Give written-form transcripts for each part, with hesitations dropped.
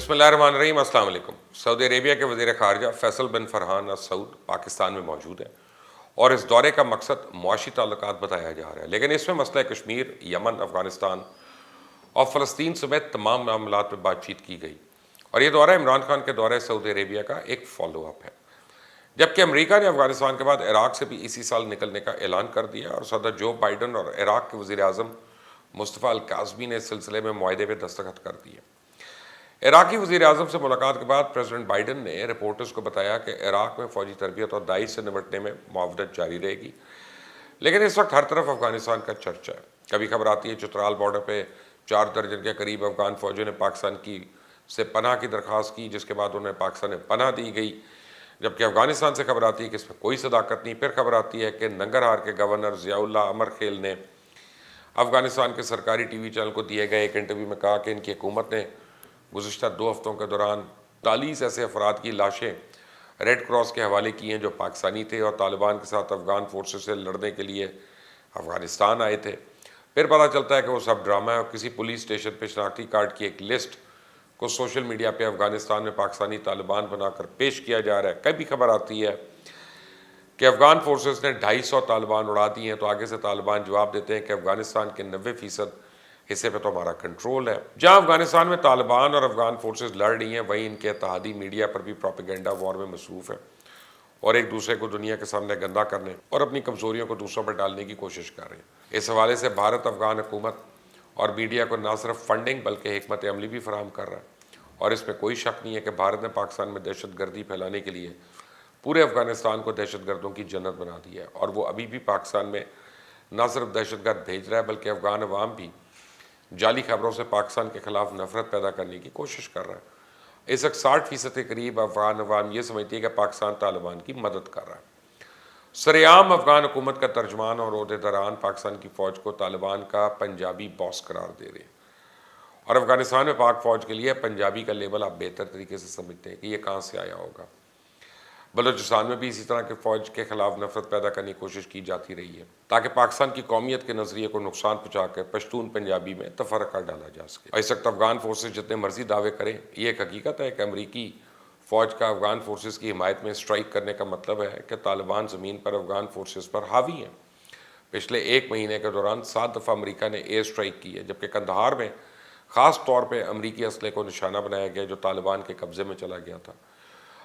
بسم اللہ الرحمن الرحیم۔ السلام علیکم۔ سعودی عربیہ کے وزیر خارجہ فیصل بن فرحان السعود پاکستان میں موجود ہیں اور اس دورے کا مقصد معاشی تعلقات بتایا جا رہا ہے، لیکن اس میں مسئلہ کشمیر، یمن، افغانستان اور فلسطین سمیت تمام معاملات میں بات چیت کی گئی، اور یہ دورہ عمران خان کے دورہ سعودی عربیہ کا ایک فالو اپ ہے۔ جبکہ امریکہ نے افغانستان کے بعد عراق سے بھی اسی سال نکلنے کا اعلان کر دیا اور صدر جو بائیڈن اور عراق کے وزیر اعظم مصطفیٰ الکاظمی نے اس سلسلے میں معاہدے پہ دستخط کر دیے۔ عراقی وزیر اعظم سے ملاقات کے بعد پریزیڈنٹ بائیڈن نے رپورٹرز کو بتایا کہ عراق میں فوجی تربیت اور داعش سے نمٹنے میں معاونت جاری رہے گی، لیکن اس وقت ہر طرف افغانستان کا چرچا ہے۔ کبھی خبر آتی ہے چترال بارڈر پہ 4 درجن کے قریب افغان فوجیوں نے پاکستان سے پناہ کی درخواست کی، جس کے بعد انہیں پاکستان میں پناہ دی گئی، جبکہ افغانستان سے خبر آتی ہے کہ اس میں کوئی صداقت نہیں۔ پھر خبر آتی ہے کہ ننگرہار کے گورنر ضیاء اللہ امر خیل نے افغانستان کے سرکاری ٹی وی چینل کو دیے گئے ایک انٹرویو میں کہا کہ ان کی حکومت نے گزشتہ 2 ہفتوں کے دوران 40 ایسے افراد کی لاشیں ریڈ کراس کے حوالے کی ہیں جو پاکستانی تھے اور طالبان کے ساتھ افغان فورسز سے لڑنے کے لیے افغانستان آئے تھے۔ پھر پتہ چلتا ہے کہ وہ سب ڈرامہ ہے اور کسی پولیس اسٹیشن پہ شناختی کارڈ کی ایک لسٹ کو سوشل میڈیا پہ افغانستان میں پاکستانی طالبان بنا کر پیش کیا جا رہا ہے۔ کبھی خبر آتی ہے کہ افغان فورسز نے 250 طالبان اڑا دی ہیں، تو آگے سے طالبان جواب دیتے ہیں کہ افغانستان کے 90% حصے پہ تو ہمارا کنٹرول ہے۔ جہاں افغانستان میں طالبان اور افغان فورسز لڑ رہی ہیں، وہیں ان کے اتحادی میڈیا پر بھی پروپیگنڈا وار میں مصروف ہے اور ایک دوسرے کو دنیا کے سامنے گندا کرنے اور اپنی کمزوریوں کو دوسروں پر ڈالنے کی کوشش کر رہے ہیں۔ اس حوالے سے بھارت افغان حکومت اور میڈیا کو نہ صرف فنڈنگ بلکہ حکمت عملی بھی فراہم کر رہا ہے، اور اس میں کوئی شک نہیں ہے کہ بھارت نے پاکستان میں دہشت گردی پھیلانے کے لیے پورے افغانستان کو دہشت گردوں کی جنت بنا دیا ہے، اور وہ ابھی بھی پاکستان میں نہ صرف دہشت گرد بھیج رہا ہے بلکہ افغان عوام بھی جعلی خبروں سے پاکستان کے خلاف نفرت پیدا کرنے کی کوشش کر رہا ہے۔ اس وقت 60% کے قریب افغان عوام یہ سمجھتی ہے کہ پاکستان طالبان کی مدد کر رہا ہے۔ سرعام افغان حکومت کا ترجمان اور عہدیداران پاکستان کی فوج کو طالبان کا پنجابی باس قرار دے رہے ہیں، اور افغانستان میں پاک فوج کے لیے پنجابی کا لیبل آپ بہتر طریقے سے سمجھتے ہیں کہ یہ کہاں سے آیا ہوگا۔ بلوچستان میں بھی اسی طرح کے فوج کے خلاف نفرت پیدا کرنے کی کوشش کی جاتی رہی ہے تاکہ پاکستان کی قومیت کے نظریے کو نقصان پہنچا کر پشتون پنجابی میں تفرقہ ڈالا جا سکے۔ اس وقت افغان فورسز جتنے مرضی دعوے کریں، یہ ایک حقیقت ہے کہ امریکی فوج کا افغان فورسز کی حمایت میں اسٹرائک کرنے کا مطلب ہے کہ طالبان زمین پر افغان فورسز پر حاوی ہیں۔ پچھلے 1 مہینے کے دوران 7 دفعہ امریکہ نے ایئر اسٹرائک کی ہے، جبکہ قندھار میں خاص طور پہ امریکی اسلحے کو نشانہ بنایا گیا جو طالبان کے قبضے میں چلا گیا تھا۔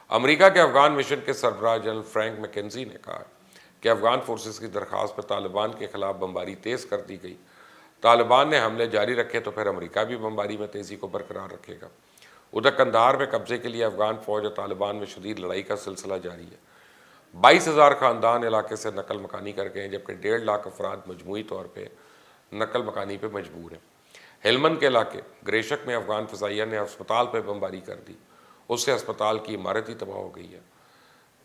امریکہ کے افغان مشن کے سربراہ جنرل فرینک میکنزی نے کہا کہ افغان فورسز کی درخواست پر طالبان کے خلاف بمباری تیز کر دی گئی۔ طالبان نے حملے جاری رکھے تو پھر امریکہ بھی بمباری میں تیزی کو برقرار رکھے گا۔ ادھر قندھار میں قبضے کے لیے افغان فوج اور طالبان میں شدید لڑائی کا سلسلہ جاری ہے۔ 22,000 خاندان علاقے سے نقل مکانی کر گئے ہیں، جبکہ 1.5 لاکھ افراد مجموعی طور پہ نقل مکانی پہ مجبور ہیں۔ ہلمند کے علاقے گریشک میں افغان فضائیہ نے ہسپتال پہ بمباری کر دی، اس سے ہسپتال کی عمارت ہی تباہ ہو گئی ہے۔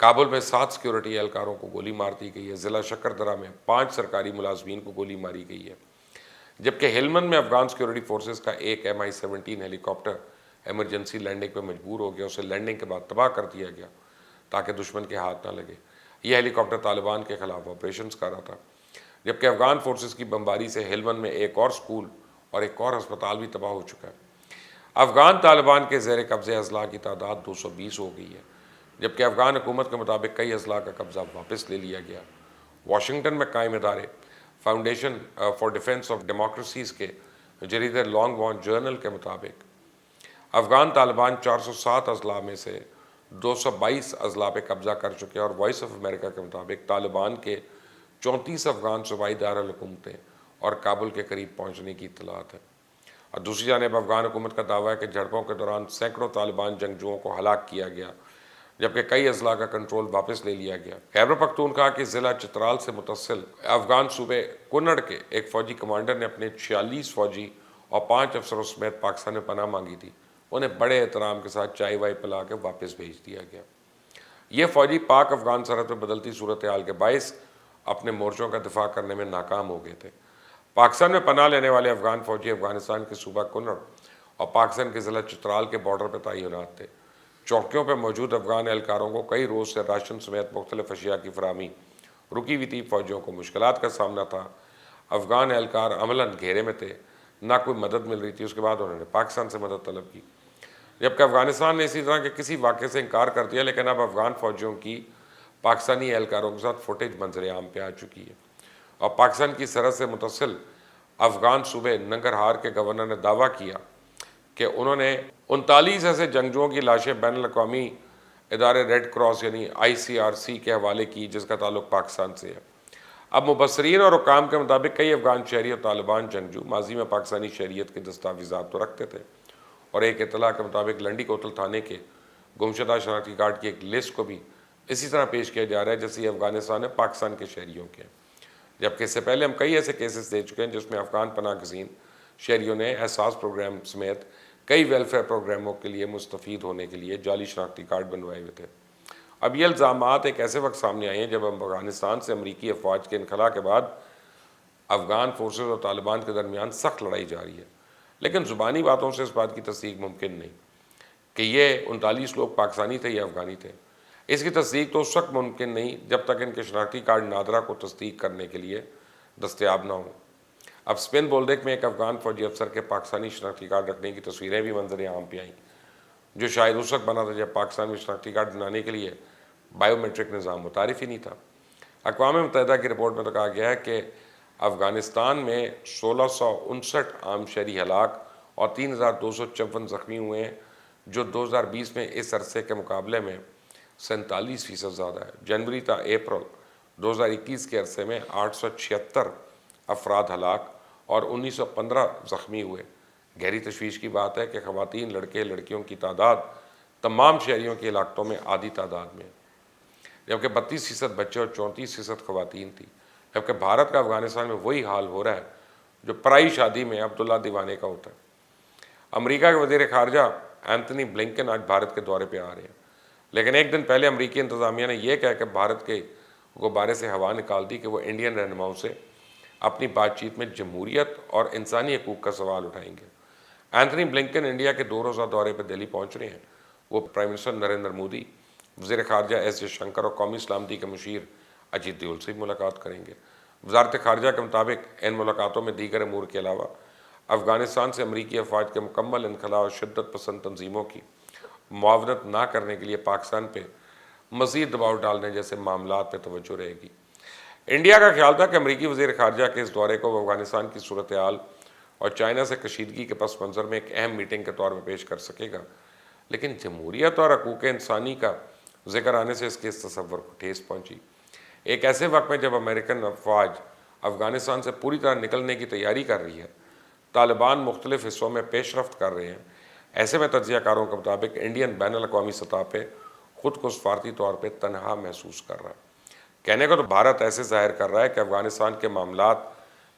کابل میں 7 سیکیورٹی اہلکاروں کو گولی مار دی گئی ہے۔ ضلع شکردرہ میں 5 سرکاری ملازمین کو گولی ماری گئی ہے، جبکہ ہلمند میں افغان سیکیورٹی فورسز کا ایک MI-17 ہیلی کاپٹر ایمرجنسی لینڈنگ پہ مجبور ہو گیا، اسے لینڈنگ کے بعد تباہ کر دیا گیا تاکہ دشمن کے ہاتھ نہ لگے۔ یہ ہیلی کاپٹر طالبان کے خلاف آپریشنز کر رہا تھا، جبکہ افغان فورسز کی بمباری سے ہلمند میں ایک اور سکول اور ایک اور ہسپتال بھی تباہ ہو چکا ہے۔ افغان طالبان کے زیر قبضے اضلاع کی تعداد 220 ہو گئی ہے، جبکہ افغان حکومت کے مطابق کئی اضلاع کا قبضہ واپس لے لیا گیا۔ واشنگٹن میں قائم ادارے foundation for defence of democracies کے جریدے لانگ وان جرنل کے مطابق افغان طالبان 407 اضلاع میں سے 222 اضلاع پہ قبضہ کر چکے ہیں، اور وائس آف امریکہ کے مطابق طالبان کے 34 افغان صوبائی دارالحکومتیں اور کابل کے قریب پہنچنے کی اطلاعات ہے۔ اور دوسری جانب افغان حکومت کا دعویٰ ہے کہ جھڑپوں کے دوران سینکڑوں طالبان جنگجوؤں کو ہلاک کیا گیا، جبکہ کئی اضلاع کا کنٹرول واپس لے لیا گیا۔ خیبر پختونخوا کے ضلع چترال سے متصل افغان صوبے کنڑ کے ایک فوجی کمانڈر نے اپنے 46 فوجی اور 5 افسروں سمیت پاکستان میں پناہ مانگی تھی، انہیں بڑے احترام کے ساتھ چائے وائے پلا کے واپس بھیج دیا گیا۔ یہ فوجی پاک افغان سرحد میں بدلتی صورتحال کے باعث اپنے مورچوں کا دفاع کرنے میں ناکام ہو گئے تھے۔ پاکستان میں پناہ لینے والے افغان فوجی افغانستان کے صوبہ کنڑ اور پاکستان کے ضلع چترال کے بارڈر پر تعینات تھے۔ چوکیوں پر موجود افغان اہلکاروں کو کئی روز سے راشن سمیت مختلف اشیاء کی فراہمی رکی ہوئی تھی۔ فوجیوں کو مشکلات کا سامنا تھا، افغان اہلکار عملاً گھیرے میں تھے، نہ کوئی مدد مل رہی تھی۔ اس کے بعد انہوں نے پاکستان سے مدد طلب کی۔ جبکہ افغانستان نے اسی طرح کے کسی واقعے سے انکار کر دیا، لیکن اب افغان فوجیوں کی پاکستانی اہلکاروں کے ساتھ فوٹیج منظر عام پہ آ چکی ہے، اور پاکستان کی سرحد سے متصل افغان صوبے ننگرہار کے گورنر نے دعویٰ کیا کہ انہوں نے 39 ایسے جنگجوؤں کی لاشیں بین الاقوامی ادارے ریڈ کراس یعنی ICRC کے حوالے کی، جس کا تعلق پاکستان سے ہے۔ اب مبصرین اور حکام کے مطابق کئی افغان شہری اور طالبان جنگجو ماضی میں پاکستانی شہریت کے دستاویزات تو رکھتے تھے، اور ایک اطلاع کے مطابق لنڈی کوتل تھانے کے گمشدہ شناختی کارڈ کی ایک لسٹ کو بھی اسی طرح پیش کیا جا رہا ہے جیسے افغانستان میں پاکستان کے شہریوں کے، جبکہ اس سے پہلے ہم کئی ایسے کیسز دے چکے ہیں جس میں افغان پناہ گزین شہریوں نے احساس پروگرام سمیت کئی ویلفیئر پروگراموں کے لیے مستفید ہونے کے لیے جعلی شناختی کارڈ بنوائے ہوئے تھے۔ اب یہ الزامات ایک ایسے وقت سامنے آئے ہیں جب افغانستان سے امریکی افواج کے انخلاء کے بعد افغان فورسز اور طالبان کے درمیان سخت لڑائی جاری ہے، لیکن زبانی باتوں سے اس بات کی تصدیق ممکن نہیں کہ یہ 39 لوگ پاکستانی تھے یا افغانی تھے۔ اس کی تصدیق تو اس وقت ممکن نہیں جب تک ان کے شناختی کارڈ نادرہ کو تصدیق کرنے کے لیے دستیاب نہ ہوں۔ اب اسپین بولدیک میں ایک افغان فوجی افسر کے پاکستانی شناختی کارڈ رکھنے کی تصویریں بھی منظر عام پہ آئیں، جو شاید اس وقت بنا تھا جب پاکستان میں شناختی کارڈ بنانے کے لیے بائیو میٹرک نظام متعارف ہی نہیں تھا۔ اقوام متحدہ کی رپورٹ میں تو کہا گیا ہے کہ افغانستان میں 1659 عام شہری ہلاک اور 3254 زخمی ہوئے ہیں، جو 2020 میں اس عرصے کے مقابلے میں 47% زیادہ ہے۔ جنوری تا اپریل 2021 کے عرصے میں 876 افراد ہلاک اور 1915 زخمی ہوئے۔ گہری تشویش کی بات ہے کہ خواتین، لڑکے، لڑکیوں کی تعداد تمام شہریوں کی ہلاکتوں میں آدھی تعداد میں، جبکہ 32% بچے اور 34% خواتین تھی۔ جبکہ بھارت کا افغانستان میں وہی حال ہو رہا ہے جو پرائی شادی میں عبداللہ دیوانے کا ہوتا ہے۔ امریکہ کے وزیر خارجہ اینتھنی بلنکن آج بھارت کے دورے پہ آ رہے ہیں، لیکن ایک دن پہلے امریکی انتظامیہ نے یہ کہہ کہ بھارت کے غبارے سے ہوا نکال دی کہ وہ انڈین رہنماؤں سے اپنی بات چیت میں جمہوریت اور انسانی حقوق کا سوال اٹھائیں گے۔ اینتھنی بلنکن انڈیا کے 2 روزہ دورے پہ دہلی پہنچ رہے ہیں۔ وہ پرائم منسٹر نریندر مودی، وزیر خارجہ ایس جے شنکر اور قومی سلامتی کے مشیر اجیت دیول سے بھی ملاقات کریں گے۔ وزارت خارجہ کے مطابق ان ملاقاتوں میں دیگر امور کے علاوہ افغانستان سے امریکی افواج کے مکمل انخلاء اور شدت پسند تنظیموں کی معاونت نہ کرنے کے لیے پاکستان پہ مزید دباؤ ڈالنے جیسے معاملات پہ توجہ رہے گی۔ انڈیا کا خیال تھا کہ امریکی وزیر خارجہ کے اس دورے کو وہ افغانستان کی صورتحال اور چائنا سے کشیدگی کے پس منظر میں ایک اہم میٹنگ کے طور پر پیش کر سکے گا، لیکن جمہوریت اور حقوق انسانی کا ذکر آنے سے اس کے اس تصور کو ٹھیس پہنچی۔ ایک ایسے وقت میں جب امریکن افواج افغانستان سے پوری طرح نکلنے کی تیاری کر رہی ہے، طالبان مختلف حصوں میں پیش رفت کر رہے ہیں، ایسے میں تجزیہ کاروں کے مطابق انڈین بین الاقوامی سطح پہ خود کو سفارتی طور پہ تنہا محسوس کر رہا ہے۔ کہنے کو تو بھارت ایسے ظاہر کر رہا ہے کہ افغانستان کے معاملات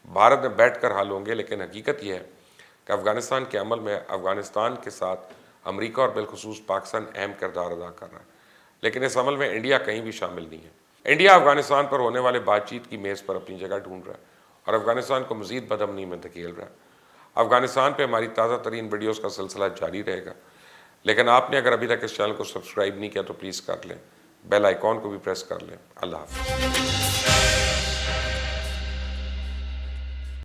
بھارت میں بیٹھ کر حل ہوں گے، لیکن حقیقت یہ ہے کہ افغانستان کے عمل میں افغانستان کے ساتھ امریکہ اور بالخصوص پاکستان اہم کردار ادا کر رہا ہے، لیکن اس عمل میں انڈیا کہیں بھی شامل نہیں ہے۔ انڈیا افغانستان پر ہونے والے بات چیت کی میز پر اپنی جگہ ڈھونڈ رہا ہے اور افغانستان کو مزید بدامنی میں دھکیل رہا ہے۔ افغانستان پہ ہماری تازہ ترین ویڈیوز کا سلسلہ جاری رہے گا، لیکن آپ نے اگر ابھی تک اس چینل کو سبسکرائب نہیں کیا تو پلیز کر لیں، بیل آئیکن کو بھی پریس کر لیں۔ اللہ حافظ۔